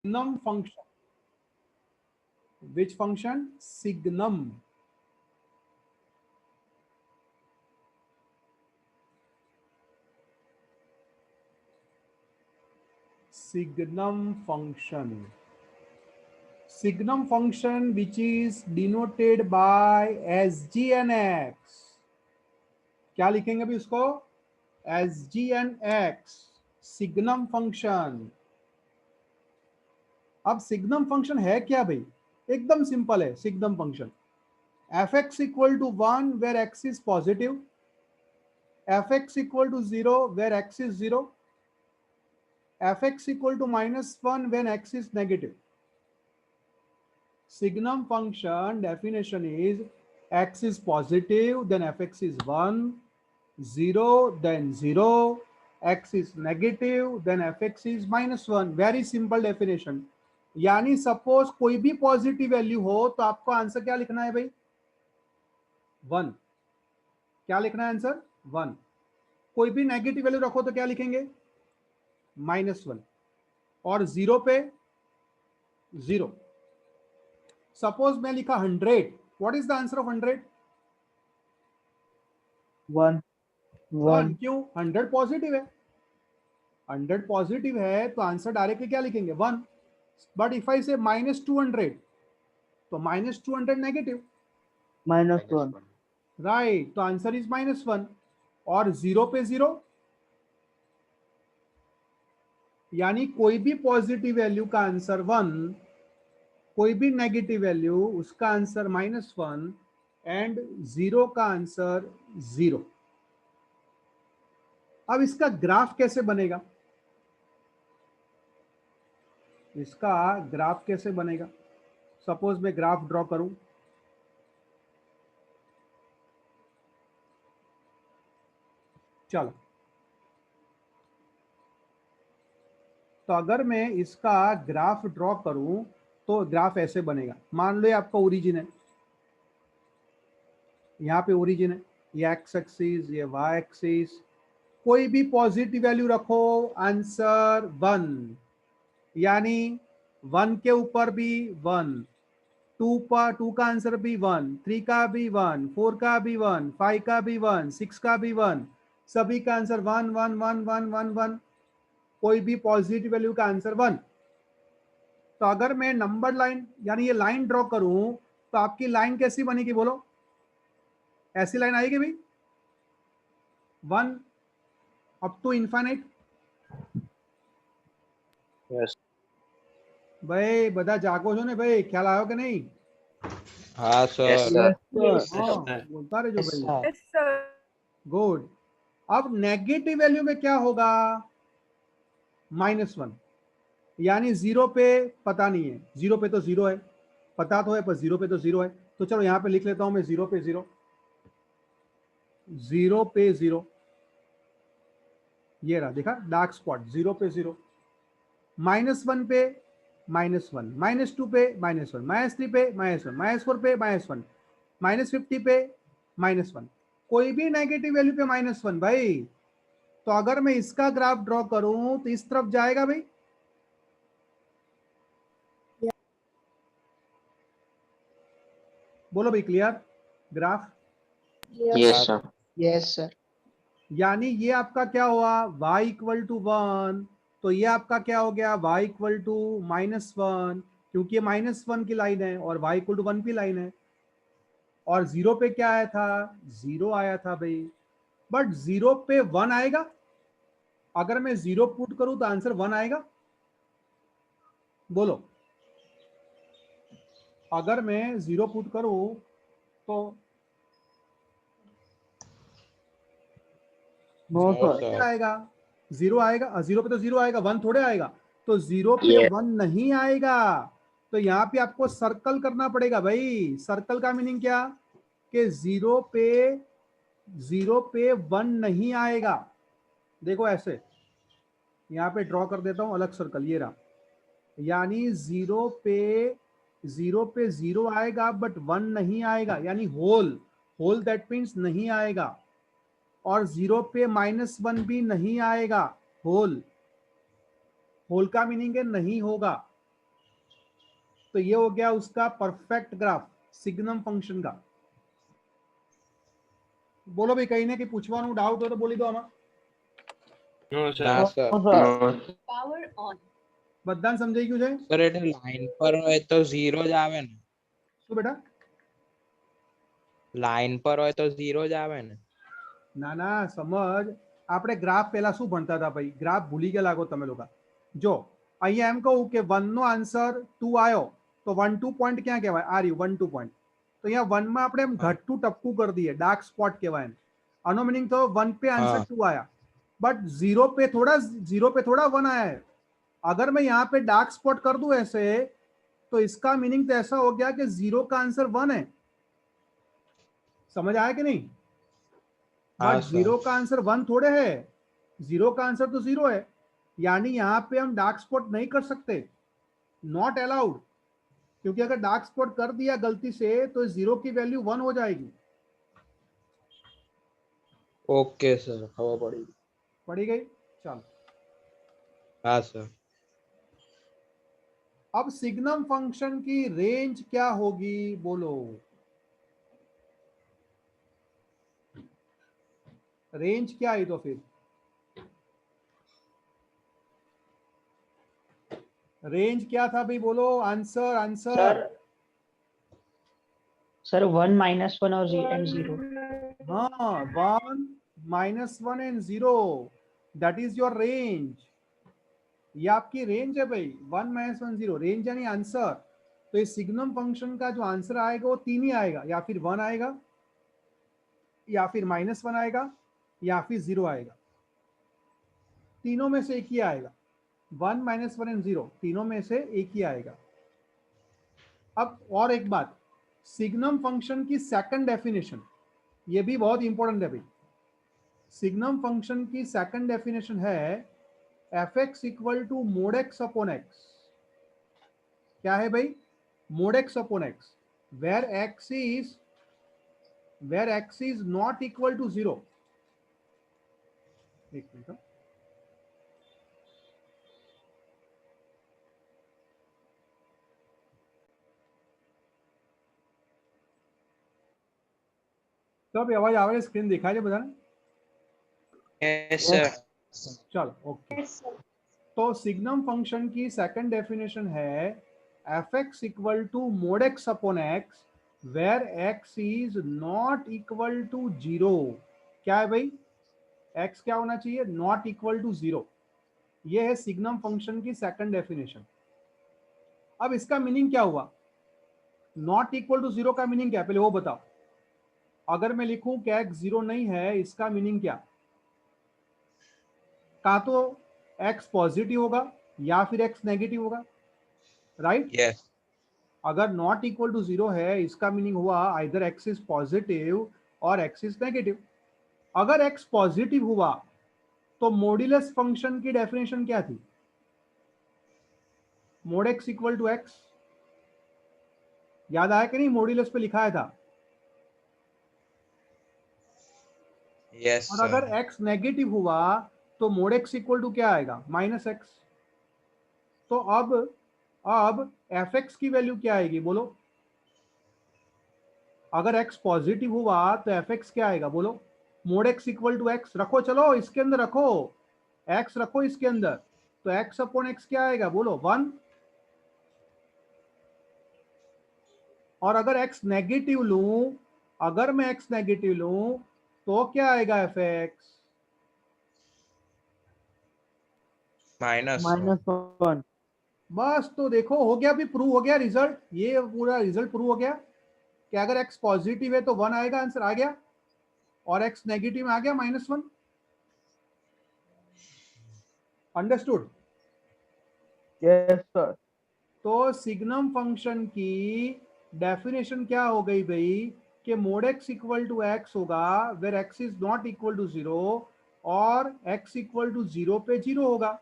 signum function. Which function? Signum. Signum function. Signum function which is denoted by SGNX. क्या लिखेंगे अभी उसको? SGNX, signum function. अब signum function है क्या भाई? एकदम सिंपल है signum function. fx equal to 1 where x is positive, fx equal to 0 where x is 0, fx equal to -1 when x is negative. Signum function definition is x is positive, then fx is 1, 0, then 0, x is negative, then fx is -1. Very simple definition. यानी suppose कोई भी positive value हो तो आपको answer क्या लिखना है भाई? 1. क्या लिखना है आंसर? 1. कोई भी नेगेटिव वैल्यू रखो तो क्या लिखेंगे? -1. और 0 पे 0. सपोज मैं लिखा 100. What is the answer of 100? 1. क्यों? 100 पॉजिटिव है, 100 पॉजिटिव है तो आंसर डायरेक्टली क्या लिखेंगे? 1. बट इफ आई से -200 तो -200 नेगेटिव, -1. राइट, तो आंसर इज -1. और 0 पे 0, यानी कोई भी पॉजिटिव वैल्यू का आंसर 1, कोई भी नेगेटिव वैल्यू उसका आंसर -1 एंड 0 का आंसर 0. अब इसका ग्राफ कैसे बनेगा? इसका ग्राफ कैसे बनेगा? सपोज मैं ग्राफ ड्रॉ करूं, चलो, तो अगर मैं इसका ग्राफ ड्रॉ करूं तो ग्राफ ऐसे बनेगा। मान लो ये आपका ओरिजिन है, यहाँ पे ओरिजिन है, ये एक्स एक्सिस, ये वाई एक्सिस, कोई भी पॉजिटिव वैल्यू रखो, आंसर 1, यानी 1 के ऊपर भी 1, 2 का आंसर भी 1, 3 का भी 1, 4 का भी 1, 5 का भी 1, 6 का भी 1, सभी का आंसर 1 1 1 1 1 1, कोई भी पॉजिटिव वैल्यू का आंसर 1. तो अगर मैं नंबर लाइन यानी ये लाइन ड्रॉ करूं तो आपकी लाइन कैसी बनेगी बोलो? ऐसी लाइन आएगी भाई, 1 अप टू इन्फिनिट. यस भाई બધા જાગો છો ને ભાઈ? ખ્યાલ આવ્યો કે નહીં? हाँ सर Yes, sir. हाँ, बोलता रहो भाई. गुड. अब नेगेटिव वैल्यू में क्या होगा? -1, यानी 0 पे पता नहीं है, 0 पे तो 0 है, पता तो है पर 0 पे तो 0 है. तो चलो यहां पे लिख लेता हूं मैं 0 पे 0, 0 पे 0, ये रहा, देखा डार्क स्पॉट, 0 पे 0, -1 पे -1, -2 पे -1, -3 पे -1, -4 पे -1, -50 पे -1, कोई भी नेगेटिव वैल्यू पे -1 भाई. तो अगर मैं इसका ग्राफ ड्रॉ करूं तो इस तरफ जाएगा भाई? बोलो भाई, clear graph? Yes sir Yes, sir. यानी ये आपका क्या हुआ? y इक्वल टू 1, तो ये आपका क्या हो गया? y इक्वल टू -1, क्योंकि ये -1 की लाइन है और y इक्वल टू 1 की लाइन है. और 0 पे क्या आया था? 0 आया था भाई. बट 0 पे 1 आएगा? अगर मैं 0 पुट करूं तो आंसर 1 आएगा? बोलो, अगर मैं 0 पुट करूं तो No, नो sir. सर आएगा? 0 आएगा? 0 पे तो 0 आएगा, 1 थोड़े आएगा. तो 0 पे Yes. 1 नहीं आएगा. तो यहाँ पे आपको सर्कल करना पड़ेगा भाई. सर्कल का मीनिंग क्या? कि 0 पे 1 नहीं आएगा. देखो ऐसे, यहाँ पे ड्रॉ कर देता हूं अलग सर्कल, ये रहा. यानी 0 पे 0 आएगा बट 1 नहीं आएगा, यानी होल दैट मीन्स नहीं आएगा. और 0 पे -1 भी नहीं आएगा. होल का मीनिंग है नहीं होगा. तो ये हो गया उसका परफेक्ट ग्राफ सिग्नम फंक्शन का। बोलो भाई, कहीं ने कि पूछवानुं डाउट हो तो बोली दो आमा। No no sir sir power on. બધાને સમજાઈ ગયું છે? સર એટલે લાઈન પર હોય તો 0 જ આવે ને? શું બેટા? લાઈન પર હોય તો 0 જ આવે ને? ના ના, સમજ. આપણે ગ્રાફ પહેલા શું ભણતા હતા ભાઈ? ગ્રાફ ભૂલી ગયા લાગો તમે લોકો. જો અહીંયા એમ કહું કે 1 નો આન્સર 2 આવ્યો તો 1 2 પોઈન્ટ ક્યાં કહેવાય? આ રહ્યું 1 2 પોઈન્ટ. તો અહીંયા 1 માં આપણે એમ ઘટતું ટપકું કરી દઈએ, ડાર્ક સ્પોટ કહેવાય એને. આનો मीनिंग तो 1 पे आंसर 2 आया, बट 0 पे थोड़ा 1 आया है। अगर मैं यहाँ पे डार्क स्पॉट कर दूं ऐसे, तो इसका मीनिंग तो ऐसा हो गया कि 0 का आंसर 1 है। समझ आया कि नहीं? बट 0 का आंसर 1 थोड़े है, 0 का आंसर तो 0 है, यानी यहाँ पे हम डार्क स्पॉट नहीं कर सकते, नॉट अलाउड। क्योंकि अगर डार्क स्पॉट कर दिया गलती से तो 0 की वैल्यू 1 हो जाएगी। ओके सर, खबर पड़ी गई? चलो, हाँ सर। अब सिग्नम फंक्शन की रेंज क्या होगी? बोलो, रेंज क्या है? तो फिर रेंज क्या था भाई? बोलो, आंसर आंसर। सर 1 -1 और 0। हाँ, 1 -1 and 0, that is your range. ये आपकी रेंज है भाई, 1 -1 0, रेंज यानी आंसर। तो इस सिग्नम फंक्शन का जो आंसर आएगा वो 3 ही आएगा, या फिर 1 आएगा, या फिर -1 आएगा, या फिर 0 आएगा। तीनों में से एक ही आएगा। 1 -1 एंड 0, तीनों में से एक ही आएगा। अब और एक बात, सिग्नम फंक्शन की सेकंड डेफिनेशन, ये भी बहुत इंपॉर्टेंट है भाई। सिग्नम फंक्शन की सेकंड डेफिनेशन है f(x) = mod x upon x। क्या है भाई? mod x upon x, where x is not equal to 0। एक मिनट, तो अभी आवाज आवे, स्क्रीन दिखाई दे बधाने? Yes sir. चलो, ओके। तो सिग्नम फंक्शन की सेकंड डेफिनेशन है f(x) = mod x upon x, where x is not equal to 0। क्या है भाई? x क्या होना चाहिए? Not equal to 0। ये है सिग्नम फंक्शन की सेकंड डेफिनेशन। अब इसका मीनिंग क्या हुआ? नॉट इक्वल टू 0 का मीनिंग क्या? पहले वो बताओ। अगर मैं लिखूं कि x 0 नहीं है, इसका मीनिंग क्या? का तो x पॉजिटिव होगा या फिर x नेगेटिव होगा, राइट? यस। अगर नॉट इक्वल टू 0 है, इसका मीनिंग हुआ आइदर x इज पॉजिटिव और x इज नेगेटिव। अगर x पॉजिटिव हुआ तो मॉड्यूलस फंक्शन की डेफिनेशन क्या थी? mod x = x। याद आया कि नहीं? मॉड्यूलस पे लिखाया था। यस और अगर x नेगेटिव हुआ तो mod x = क्या आएगा? -x। तो अब f(x) की वैल्यू क्या आएगी? बोलो। अगर x पॉजिटिव हुआ तो f(x) क्या आएगा? बोलो। mod x = x रखो, चलो इसके अंदर रखो, x रखो इसके अंदर, तो x upon x क्या आएगा? बोलो, 1। और अगर x नेगेटिव लूं, अगर मैं x नेगेटिव लूं तो क्या आएगा? f(x) -1। बस, तो देखो हो गया, भी प्रूव हो गया रिजल्ट। ये पूरा रिजल्ट प्रूव हो गया कि अगर x पॉजिटिव है तो 1 आएगा, आंसर आ गया, और x नेगेटिव में आ गया -1। अंडरस्टूड? Yes sir. तो सिग्नम फंक्शन की डेफिनेशन क्या हो गई भाई कि mod x = x होगा, where x is not equal to 0, और x = 0 पे 0 होगा।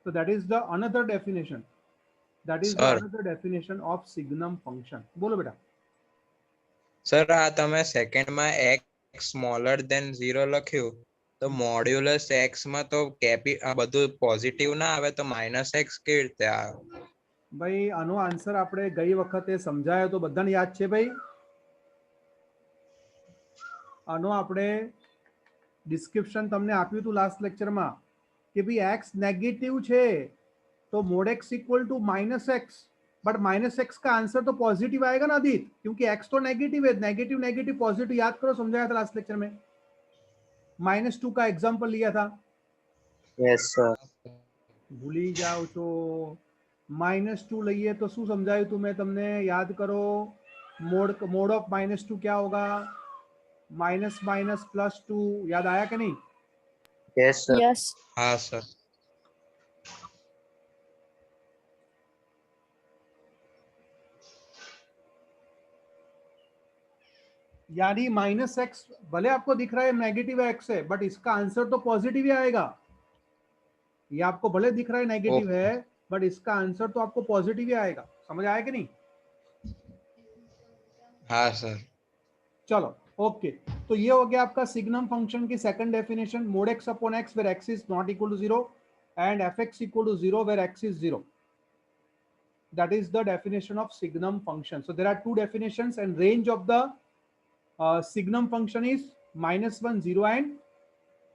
तो that is the another definition, that is the sir another definition of signum function. बोलो बेटा। સર આ તમે સેકન્ડમાં x સ્મોલર ધેન 0 લખ્યું, તો મોડ્યુલસ x માં તો બધું પોઝિટિવ ના આવે, તો -x કેવી રીતે આવે? ભાઈ આનો આન્સર આપણે ગઈ વખતે સમજાયો તો બધાને યાદ છે ભાઈ? આનો આપણે ડિસ્ક્રિપ્શન તમને આપ્યું હતું લાસ્ટ લેક્ચરમાં કે ભાઈ x नेगेटिव છે तो mod x equal to minus x, but minus x का आंसर तो पॉजिटिव आएगा ना आदित, क्योंकि x तो नेगेटिव है, नेगेटिव नेगेटिव पॉजिटिव याद करो, समझाया था लास्ट लेक्चर में, -2 का एग्जांपल लिया था। Yes sir. भूली जाओ तो -2 લઈએ તો શું સમજાયું તું મેં તમને, યાદ કરો। मोड ऑफ -2 क्या होगा? माइनस माइनस +2, याद आया कि नहीं? Yes sir. Yes. हाँ सर। यानी -x भले आपको दिख रहा है नेगेटिव x है, बट इसका आंसर तो पॉजिटिव ही आएगा। ये आपको भले दिख रहा है नेगेटिव है, बट इसका आंसर तो आपको पॉजिटिव ही आएगा। समझ आया कि नहीं? हाँ सर। चलो ओके, तो ये हो गया आपका सिग्नम फंक्शन की second definition, mod x upon x where x is not equal to 0 and fx equal to 0 where x is 0। That is the definition of signum function. So there are two definitions, and range of the signum function is -1, 0 and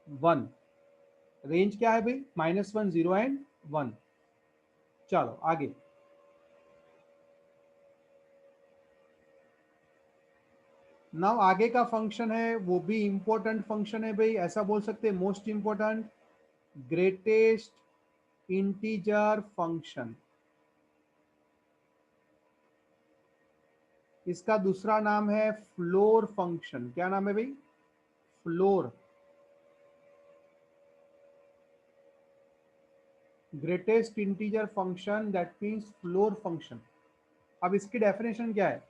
1। Range क्या है भाई? -1, 0 and 1। चलो आगे। Now आगे का function है वो भी इंपॉर्टेंट फंक्शन है भाई, ऐसा बोल सकते हैं most important, greatest integer function. इसका दूसरा नाम है फ्लोर फंक्शन। क्या नाम है भाई? Floor, greatest integer function, that means floor function. अब इसकी डेफिनेशन क्या है?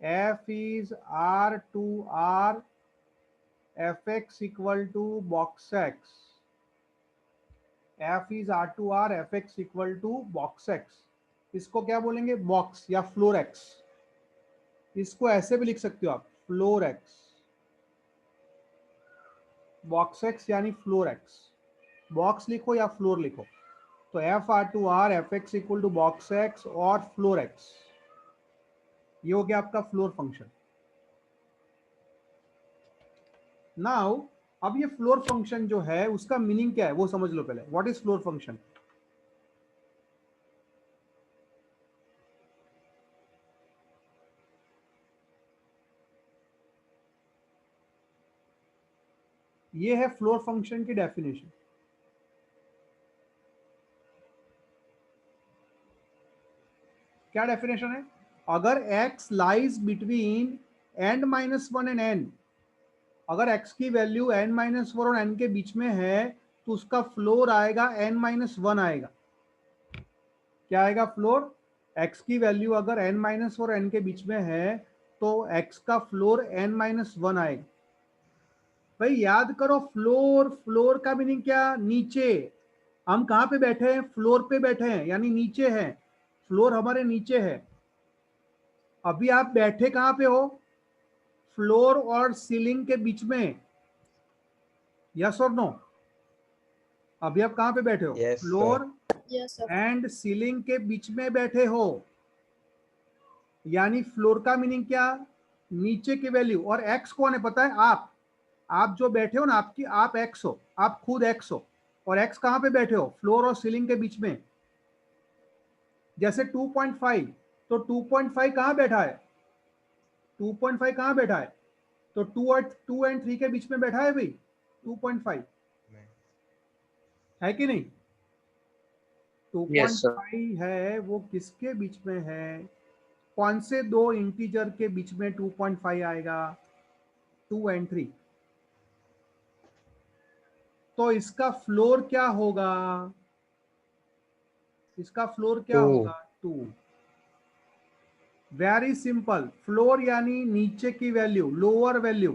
f is r to r fx equal to box x। f is r to r fx equal to box x। इसको क्या बोलेंगे? बॉक्स या फ्लोर x। इसको ऐसे भी लिख सकते हो आप, फ्लोर x, बॉक्स x यानी फ्लोर x। बॉक्स लिखो या फ्लोर लिखो, तो f r to r fx equal to box x और फ्लोर x, ये हो गया आपका फ्लोर फंक्शन। नाउ अब ये फ्लोर फंक्शन जो है उसका मीनिंग क्या है वो समझ लो पहले। What is floor function? ये है फ्लोर फंक्शन की डेफिनेशन। क्या डेफिनेशन है? अगर x lies between n-1 and n, अगर x की वैल्यू n-4 और n के बीच में है तो उसका फ्लोर आएगा n-1 आएगा। क्या आएगा फ्लोर? x की वैल्यू अगर n-4 और n के बीच में है तो x का फ्लोर n-1 आएगा। भाई याद करो, फ्लोर, फ्लोर का मीनिंग क्या? नीचे। हम कहाँ पे बैठे हैं? फ्लोर पे बैठे हैं, यानी नीचे हैं। फ्लोर हमारे नीचे है। अभी आप बैठे कहाँ पे हो? फ्लोर और सीलिंग के बीच में। यस और नो? अभी आप कहाँ पे बैठे हो? Yes, floor Yes, sir. And ceiling के बीच में बैठे हो, यानी फ्लोर का मीनिंग क्या? नीचे की वैल्यू। और एक्स कौन है पता है? आप जो बैठे हो ना, आप एक्स हो, आप खुद एक्स हो। और एक्स कहाँ पे बैठे हो? फ्लोर और सीलिंग के बीच में। जैसे 2.5, तो 2.5 कहाँ बैठा है? 2.5 कहाँ बैठा है? तो 2 एंड 3 के बीच में बैठा है भाई 2.5, है कि नहीं? 2.5 है वो किसके बीच में है? कौन से दो इंटीजर के बीच में 2.5 आएगा? 2 एंड 3। तो इसका फ्लोर क्या होगा? इसका फ्लोर क्या 2। होगा? 2। Very simple. फ्लोर यानी नीचे की वैल्यू, लोअर वैल्यू।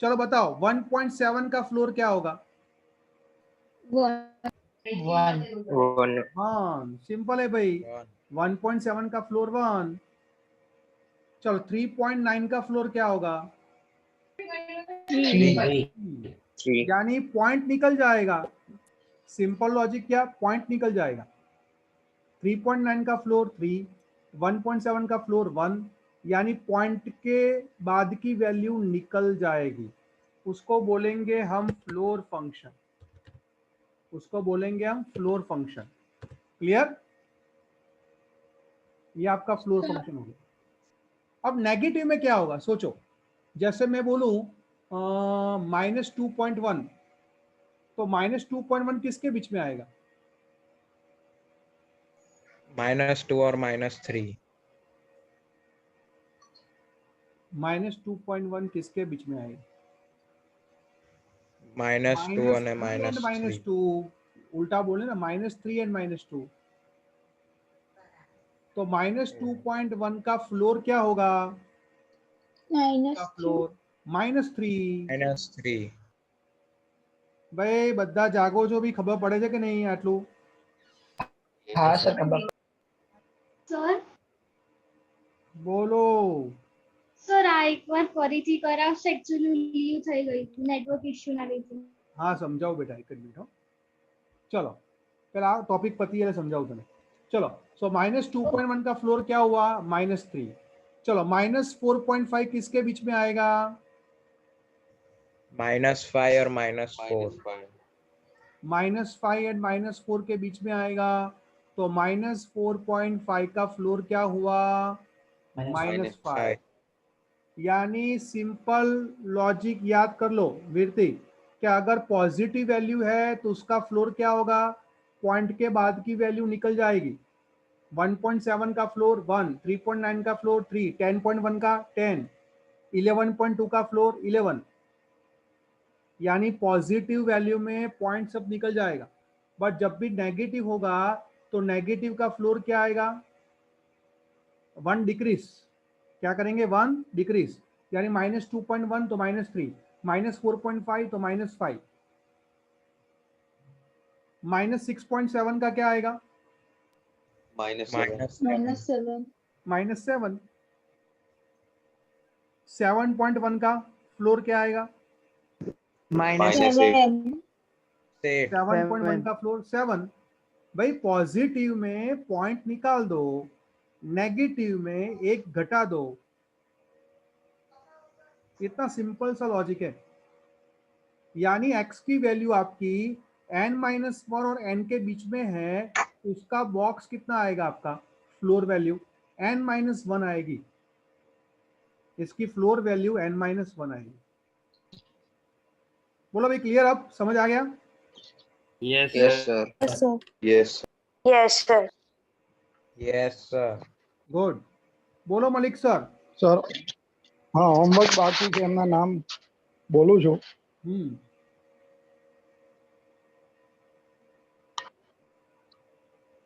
चलो बताओ 1.7 का फ्लोर क्या होगा? 1 1। सिंपल है भाई, 1.7 का फ्लोर 1। चलो 3.9 का फ्लोर क्या होगा? 3 यानी पॉइंट निकल जाएगा। सिंपल लॉजिक क्या? पॉइंट निकल जाएगा। 3.9 का फ्लोर 3, 1.7 का फ्लोर 1, यानी पॉइंट के बाद की वैल्यू निकल जाएगी, उसको बोलेंगे हम फ्लोर फंक्शन, उसको बोलेंगे हम फ्लोर फंक्शन। क्लियर? ये आपका फ्लोर फंक्शन हो गया। अब नेगेटिव में क्या होगा सोचो, जैसे मैं बोलूं -2.1, तो -2.1 किसके बीच में आएगा? -2 और -3। -2.1 किसके बीच में आएगा? -2 और -3 एंड -3। -2, उल्टा बोले ना, -3 एंड -2। तो -2.1 का फ्लोर क्या होगा? का फ्लोर -3। -3। भाई बद्दा जागो, जो भी खबर पड़े છે કે નહીં આટલું? हाँ सर खबर। સર બોલો। સર આ એકવાર ફરીથી કરાવશે, એકચ્યુઅલી લીવ થઈ ગઈ હતી નેટવર્ક ઇશ્યુના લીધે. हाँ समझाओ बेटा, एक मिनट हो। चलो पहले टॉपिक पति है, समझाओ तने। चलो सो -2.1 का फ्लोर क्या हुआ? -3। चलो -4.5 किसके बीच में आएगा? -5 और -4। -5 एंड -4 के बीच में आएगा, तो -4.5 का फ्लोर क्या हुआ? -5। यानी सिंपल लॉजिक याद कर लो वीरती, कि अगर पॉजिटिव वैल्यू है तो उसका फ्लोर क्या होगा? पॉइंट के बाद की वैल्यू निकल जाएगी। 1.7 का फ्लोर 1, 3.9 का फ्लोर 3, 10.1 का 10, 11.2 का फ्लोर 11, यानी पॉजिटिव वैल्यू में पॉइंट सब निकल जाएगा। बट जब भी नेगेटिव होगा तो नेगेटिव का फ्लोर क्या आएगा? 1 डिक्रीज। क्या करेंगे? 1 डिक्रीज, यानी -2.1 तो -3, -4.5 तो -5, -6.7 का क्या आएगा? -7 -7। 7.1 का फ्लोर क्या आएगा? -8। 7.1 का फ्लोर 7। भाई पॉजिटिव में पॉइंट निकाल दो, नेगेटिव में एक घटा दो, इतना सिंपल सा लॉजिक है। यानी x की वैल्यू आपकी n-1 और n के बीच में है, उसका बॉक्स कितना आएगा आपका? फ्लोर वैल्यू n-1 आएगी, इसकी फ्लोर वैल्यू n-1 आएगी। बोलो भाई, क्लियर? अब समझ आ गया? Yes, Yes sir. sir. Yes. Yes, sir. Yes sir. Good. बोलो मलिक सर। સર હા, હોમવર્ક બાકી છે, એમના નામ બોલું છું।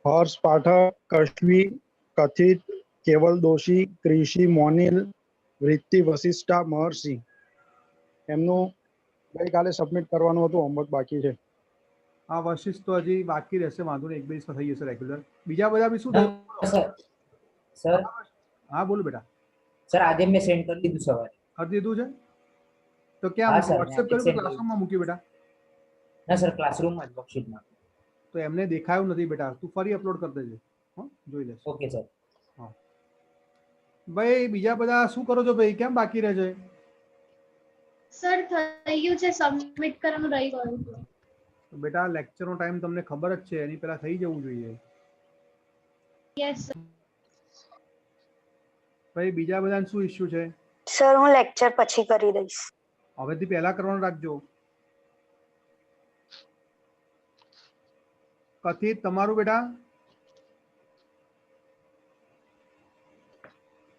હર્ષ પાઠક, કશ્વી, કથિત, કેવલ દોશી, ક્રિશી, મોનિલ, વૃત્તિ, વશિષ્ઠા, મહર્ષિ, એમનું ગઈકાલે સબમિટ કરવાનું હતું, હોમવર્ક બાકી છે। હા વશિષ્ઠ તો હજી બાકી રહેશે, વાંધો નહીં, 1-2 દિવસમાં થઈ જશે રેગ્યુલર। બીજા બધા બી શું થયું? સર હા બોલો બેટા। સર આજે મેં સેન્ડ કરી દીધું સવારે। કરી દીધું છે? તો ક્યાં હા મૂક્યું? સર, વોટ્સએપ મેં કર્યું કે send ક્લાસરૂમમાં મૂક્યું બેટા? ના સર ક્લાસરૂમમાં જ વર્કશીટમાં। તો એમને દેખાયું નથી બેટા, તું ફરી અપલોડ કરી દેજે, હા જોઈ લેશે। Okay sir. હા ભાઈ બીજા બધા શું કરો છો ભાઈ, કેમ બાકી રહે છે? સર થઈ ગયું છે, સબમિટ કરવાનું રહી ગયું છે। તો બેટા લેક્ચરનો ટાઈમ તમને ખબર જ છે, એની પહેલા થઈ જવું જોઈએ। Yes sir. ભાઈ બીજા બધાને શું ઇશ્યુ છે? સર હું લેક્ચર પછી કરી દઈશ। હવેથી પહેલા કરવાનું રાખજો। કથિત તમારું બેટા?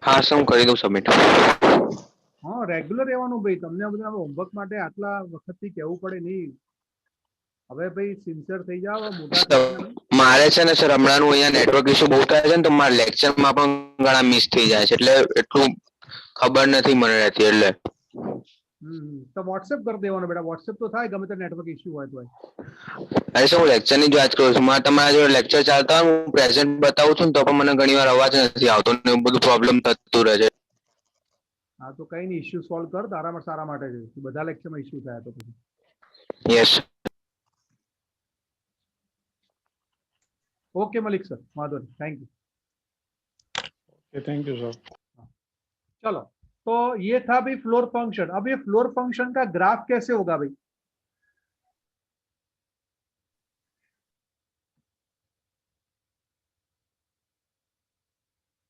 हाँ सर હું કરી દઉં સબમિટ। હા રેગ્યુલર રહેવાનું ભાઈ, તમને બધા હોમવર્ક માટે આટલા વખતથી કહેવું પડે નહીં। હવે ભાઈ સિન્સિયર થઈ જાઓ, મોટા થઈ જાઓ। મારે છે ને સર હમણાંનું અહીંયા નેટવર્ક ઇશ્યુ બહુ થાય છે ને, તો મારા લેક્ચરમાં પણ ઘણા મિસ થઈ જાય છે, એટલે એટલું ખબર નથી મને રહેતી એટલે। તો વોટ્સએપ કરી દેવાનો બેટા, વોટ્સએપ તો થાય ગમે તે નેટવર્ક ઇશ્યુ હોય તો। અરે સર હું લેક્ચરની જ વાત કરું છું, મારે તમારા જોડે લેક્ચર ચાલતા હોય હું પ્રેઝન્ટ બતાવું છું ને તો પણ મને ઘણીવાર અવાજ નથી આવતો ને એવું બધું પ્રોબ્લેમ થતું રહે છે। હા તો કઈ નહીં, ઇશ્યુ સોલ્વ કર, તારા સારા માટે છે, બધા લેક્ચરમાં ઇશ્યુ થાય તો પછી। Yes. Okay Malik sir, Madhuri, thank you. Thank you sir. चलो, तो ये था भाई फ्लोर फंक्शन। अब ये फ्लोर फंक्शन का ग्राफ कैसे होगा भाई?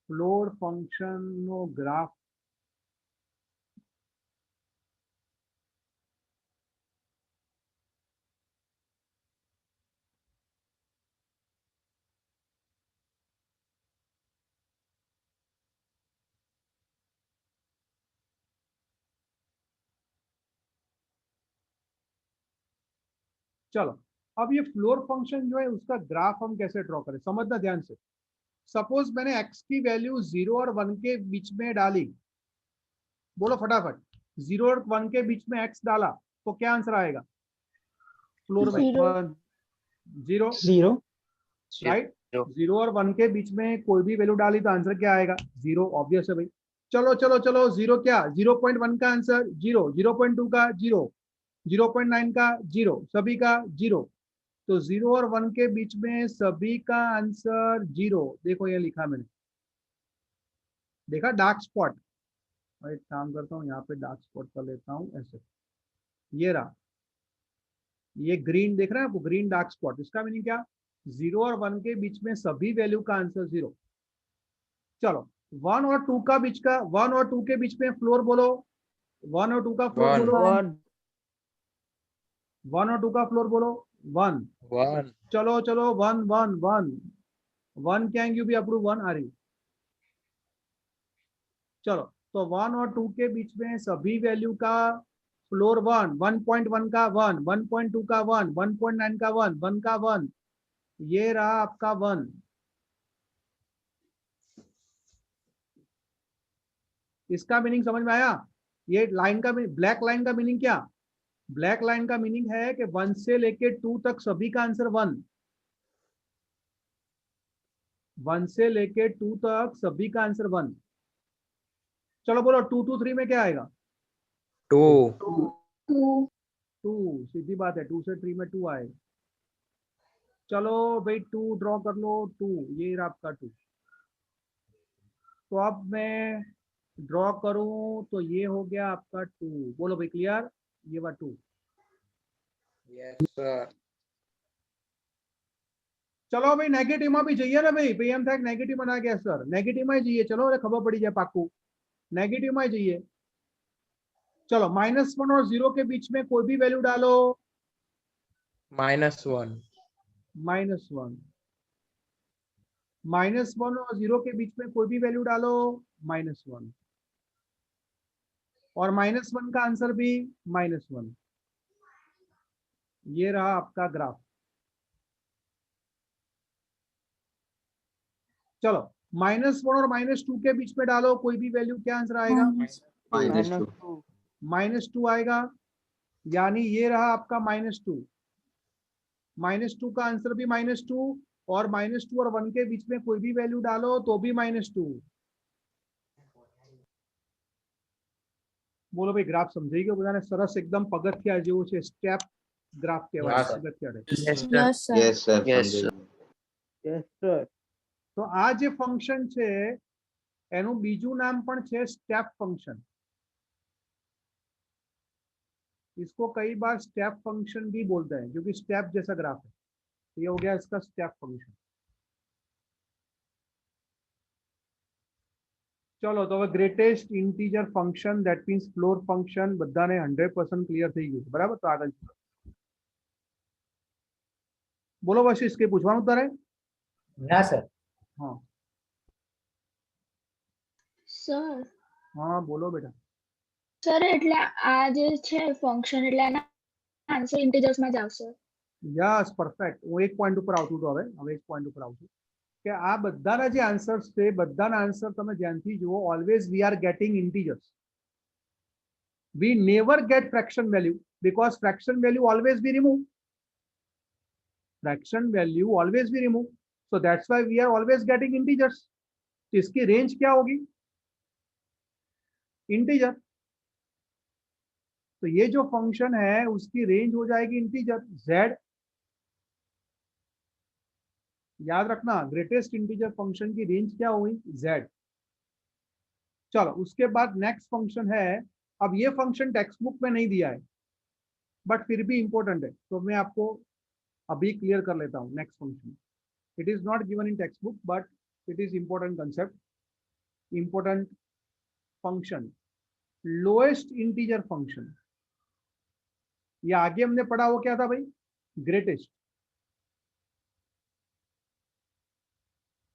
फ्लोर फंक्शन नो ग्राफ चलो, अब ये फ्लोर फंक्शन जो है उसका ग्राफ हम कैसे ड्रॉ करें, समझना ध्यान से। सपोज मैंने x की वैल्यू 0 और 1 के बीच में डाली, बोलो फटाफट, 0 और 1 के बीच में x डाला तो क्या आंसर आएगा फ्लोर में? 0 0 राइट। 0 और 1 के बीच में कोई भी वैल्यू डाली तो आंसर क्या आएगा? 0, ऑब्वियस है भाई। चलो चलो चलो, 0 क्या, 0.1 का आंसर 0, 0.2 का 0, 0.9 का 0, सभी का 0। तो 0 और 1 के बीच में सभी का आंसर 0। देखो ये लिखा मैंने, देखा डार्क स्पॉट? एक काम करता हूँ, यहाँ पे डार्क स्पॉट कर लेता हूँ ऐसे, ये रहा, ये ग्रीन देख रहे हैं आपको, ग्रीन डार्क स्पॉट। इसका मीनिंग क्या? 0 और 1 के बीच में सभी वैल्यू का आंसर 0। चलो, 1 और 2 का बीच का, 1 और 2 के बीच में फ्लोर बोलो, 1 और 2 का फ्लोर One. बोलो, 1 1 और 2 का फ्लोर बोलो 1। 1. चलो चलो, 1 1 1 1 कैन यू बी अप्रूव 1 आ रही। चलो, तो 1 और 2 के बीच में सभी वैल्यू का फ्लोर 1, 1.1 का 1, 1.2 का 1, 1.9 का 1, 1 का 1, ये रहा आपका 1। इसका मीनिंग समझ में आया? ये लाइन का ब्लैक लाइन का मीनिंग क्या? ब्लैक लाइन का मीनिंग है कि 1 से लेके 2 तक सभी का आंसर 1, 1 से लेके 2 तक सभी का आंसर 1। चलो बोलो 2 to 3 में क्या आएगा? 2. 2, सीधी बात है, 2 से 3 में 2 आएगा। चलो भाई 2 ड्रॉ कर लो, 2, ये रहा आपका 2। तो अब मैं ड्रॉ करूं तो ये हो गया आपका 2, बोलो भाई क्लियर? ये हुआ 2। Yes, sir. चलो भाई नेगेटिव में भी चाहिए ना भाई, पीएम था नेगेटिव बना गया सर, नेगेटिव में चाहिए। चलो अरे खबर पड़ी जाए पाकू, नेगेटिव में चाहिए। चलो, -1 और 0 के बीच में कोई भी वैल्यू डालो, -1. -1, -1 और 0 के बीच में कोई भी वैल्यू डालो, -1, और -1 का आंसर भी -1। ये रहा आपका ग्राफ। चलो, -1 और -2 के बीच में डालो कोई भी वैल्यू, क्या आंसर आएगा? -2 आएगा, यानी ये रहा आपका -2। -2 का आंसर भी -2, और -2 और 1 के बीच में कोई भी वैल्यू डालो तो भी -2। बोलो भाई ग्राफ समझे गए बधाने? सरस एकदम पगथिया जेवुं छे, स्टेप ग्राफ कहेवाय, Yes, sir. पगथिया। Yes sir yes sir. तो आ जे फंक्शन छे एनु बीजू नाम पण छे स्टेप फंक्शन। इसको कई बार स्टेप फंक्शन भी बोलते हैं क्योंकि स्टेप जैसा ग्राफ है। तो ये हो गया इसका स्टेप फंक्शन। चलो, तो greatest integer function that means floor function बधाने 100% क्लियर થઈ ગયું છે, બરાબર? તો આગળ બોલો વશિષ્ઠ, કે પૂછવાનું તારે? ના સર. हाँ સર हाँ बोलो बेटा। સર એટલે આ જે છે ફંક્શન એટલે એના આન્સર ઇન્ટીજર્સ માં જ આવશે. Yes perfect. હું એક પોઈન્ટ ઉપર આવતું તો હવે એક પોઈન્ટ ઉપર આવું છું કે આ બધાના જે આન્સર્સ છે, બધાના આન્સર તમે ધ્યાનથી જુઓ, always we are getting integers. We never get fraction value because fraction value always be remove, fraction value always be remove, so that's why we are always getting integers. इसकी range क्या होगी? Integer. तो ये जो function है उसकी range हो जाएगी इंटीजर z। याद रखना ग्रेटेस्ट इंटीजर फंक्शन की रेंज क्या हुई, z। चलो उसके बाद नेक्स्ट फंक्शन है, अब ये फंक्शन टेक्स्ट बुक में नहीं दिया है बट फिर भी इंपॉर्टेंट है, तो मैं आपको अभी क्लियर कर लेता हूँ। Next function, it is not given in text book but it is important concept, important function, lowest integer function. ये आगे हमने पढ़ा वो क्या था भाई, ग्रेटेस्ट।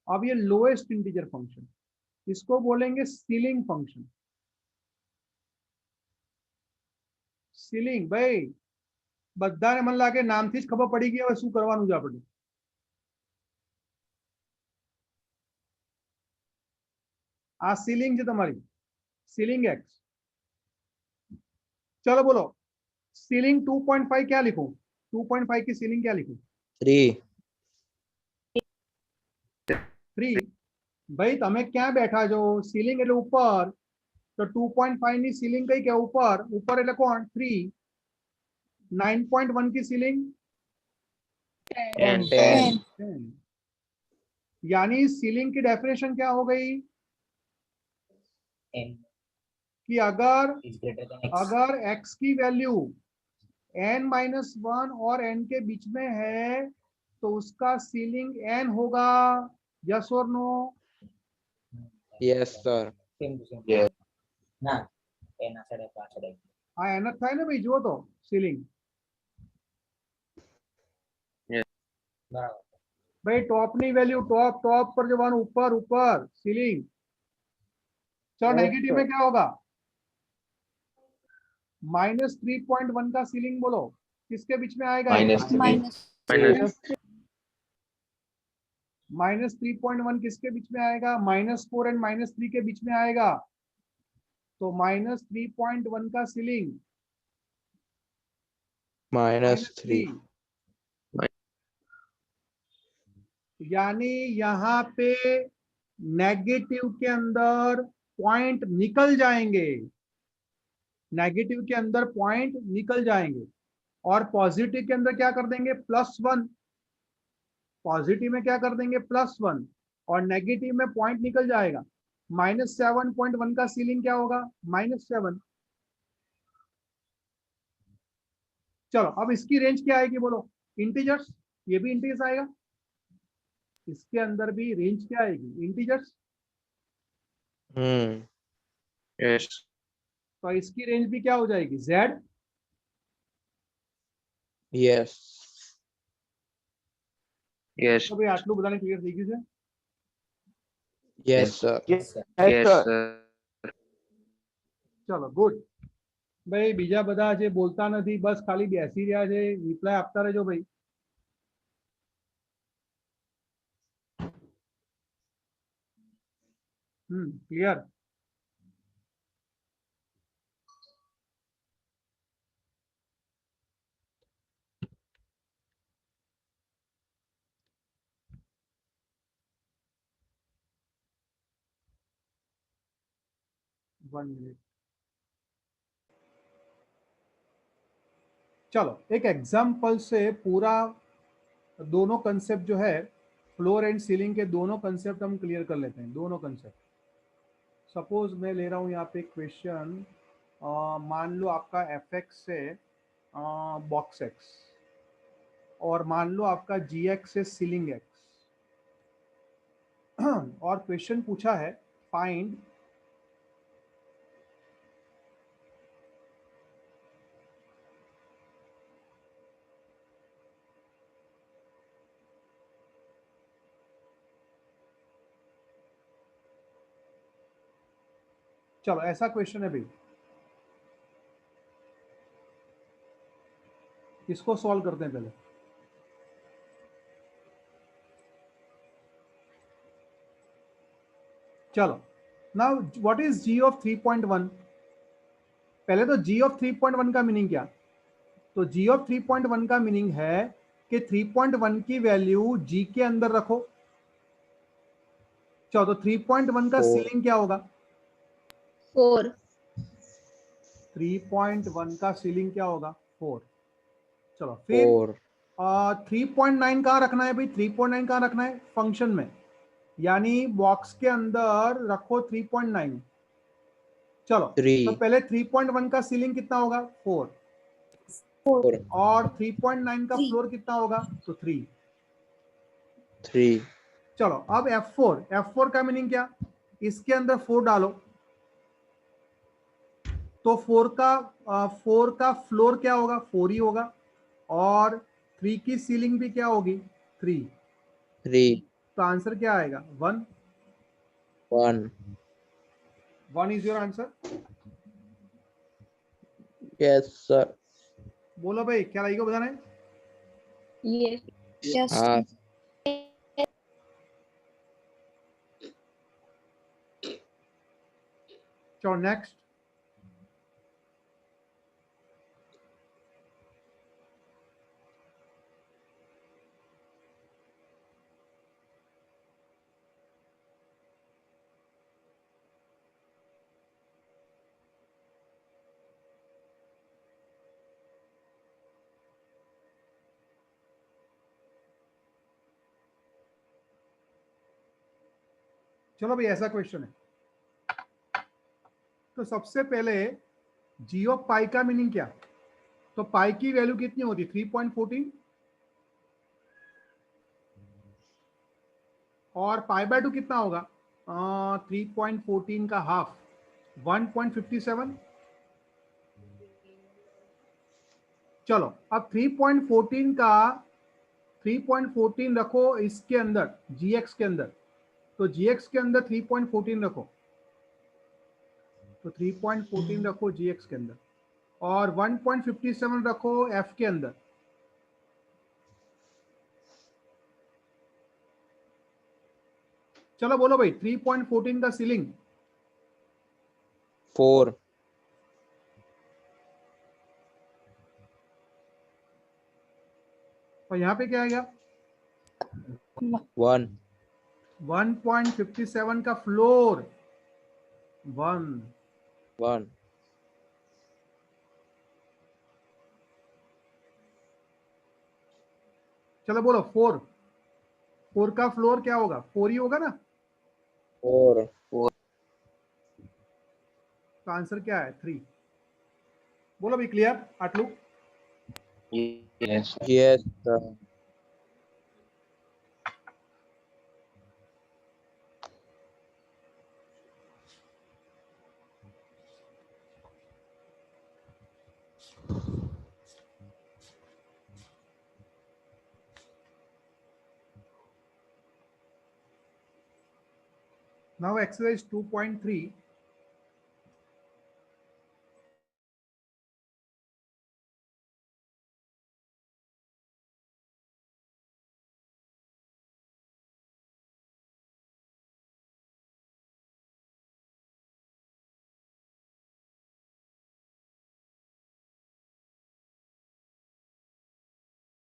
अब ये लोएस्ट इंटीजर फंक्शन, इसको बोलेंगे सीलिंग फंक्शन। सीलिंग भाई बधाने मन लागे नामथी ज खबर पड़ी गई, હવે શું કરવાનું છે આપણે? આ સીલિંગ છે તમારી, सीलिंग एक्स। चलो बोलो सीलिंग 2.5 क्या लिखूं, 2.5 की सीलिंग क्या लिखूं? 3। भाई તમે ક્યાં બેઠા છો, સીલિંગ એટલે ઉપર, તો 2.5 ની સીલિંગ કઈ કે ઉપર, ઉપર એટલે કોણ 3। 9.1 की सीलिंग 10। यानी सीलिंग की डेफिनेशन क्या हो गई n कि अगर is greater than x. अगर x की वैल्यू n-1 और n के बीच में है तो उसका सीलिंग n होगा, यस और no? yes sir, Same to same. Yes. ના n આ side આ side हाँ एन થાય ને भाई, જો તો सीलिंग બરાબર भाई टॉप ની वैल्यू टॉप टॉप पर जवान ऊपर ऊपर सीलिंग। चलो Yes, नेगेटिव में sir. क्या होगा, -3.1 का सीलिंग बोलो, किसके बीच में आएगा? -3.1 किसके बीच में आएगा? -4 एंड -3 के बीच में आएगा, तो -3.1 का सीलिंग -3 यानी यहाँ पे नेगेटिव के अंदर पॉइंट निकल जाएंगे, नेगेटिव के अंदर पॉइंट निकल जाएंगे और पॉजिटिव के अंदर क्या कर देंगे, +1। पॉजिटिव में क्या कर देंगे, +1 और नेगेटिव में पॉइंट निकल जाएगा। -7.1 का सीलिंग क्या होगा, -7। चलो अब इसकी रेंज क्या आएगी बोलो, इंटीजर्स, ये भी इंटीजर्स आएगा, इसके अंदर भी रेंज क्या आएगी, इंटीजर्स। यस तो इसकी रेंज भी क्या हो जाएगी, z। yes यस तो भाई आटलू बधाने क्लियर થઈ ગયું છે? yes sir, Yes, yes sir. Sir ચલો ગુડ। ભાઈ બીજા બધા જે બોલતા નથી બસ ખાલી બેસી રહ્યા છે, રિપ્લાય આપતા રહેજો ભાઈ। ક્લિયર? One minute. चलो एक एग्जाम्पल से पूरा दोनों कंसेप्ट जो है फ्लोर एंड सीलिंग के दोनों कंसेप्ट हम क्लियर कर लेते हैं, दोनों कंसेप्ट। सपोज मैं ले रहा हूँ यहाँ पे क्वेश्चन, मान लो आपका fx है बॉक्स x और मान लो आपका gx है सीलिंग x और क्वेश्चन पूछा है फाइंड चलो ऐसा क्वेश्चन है भाई, इसको सॉल्व करते हैं पहले। चलो now what is g of 3.1? पहले तो g ऑफ 3.1 का मीनिंग क्या, तो g ऑफ 3.1 का मीनिंग है कि 3.1 की वैल्यू g के अंदर रखो। चलो तो 3.1 का 4 सीलिंग क्या होगा, 4। 3.1 का सीलिंग क्या होगा, 4। चलो फिर 4 3.9 कहाँ रखना है भाई? 3.9 कहाँ रखना है? फंक्शन में, यानी बॉक्स के अंदर रखो 3.9। चलो, 3 तो पहले 3.1 का सीलिंग कितना होगा? 4। 4 और 3.9 का फ्लोर कितना होगा? तो 3। 3 चलो, अब F4 का मीनिंग क्या? इसके अंदर 4 डालो, तो 4 का फ्लोर क्या होगा? 4 ही होगा, और 3 की सीलिंग भी क्या होगी? 3। 3 तो आंसर क्या आएगा? 1। 1 1 is your answer. Yes sir. बोलो भाई, क्या लगेगा बताना है? हाँ चलो नेक्स्ट। चलो भाई, ऐसा क्वेश्चन है, तो सबसे पहले जी ऑफ पाई का मीनिंग क्या? तो पाई की वैल्यू कितनी होती? 3.14, और पाई बाय 2 कितना होगा? 3.14 का हाफ 1.57। चलो, अब 3.14 रखो इसके अंदर, जीएक्स के अंदर, तो जीएक्स के अंदर 3.14 रखो, तो 3.14 रखो जीएक्स के अंदर, और 1.57 रखो एफ के अंदर। चलो बोलो भाई, 3.14 का सीलिंग 4 और यहाँ पे क्या आएगा? 1 1.57 का फ्लोर 1। 1 चलो बोलो 4 का फ्लोर क्या होगा? 4 ही होगा ना। 4 तो आंसर क्या है? 3। बोलो भाई, क्लियर आटलू? Yes yes sir. Now exercise 2.3,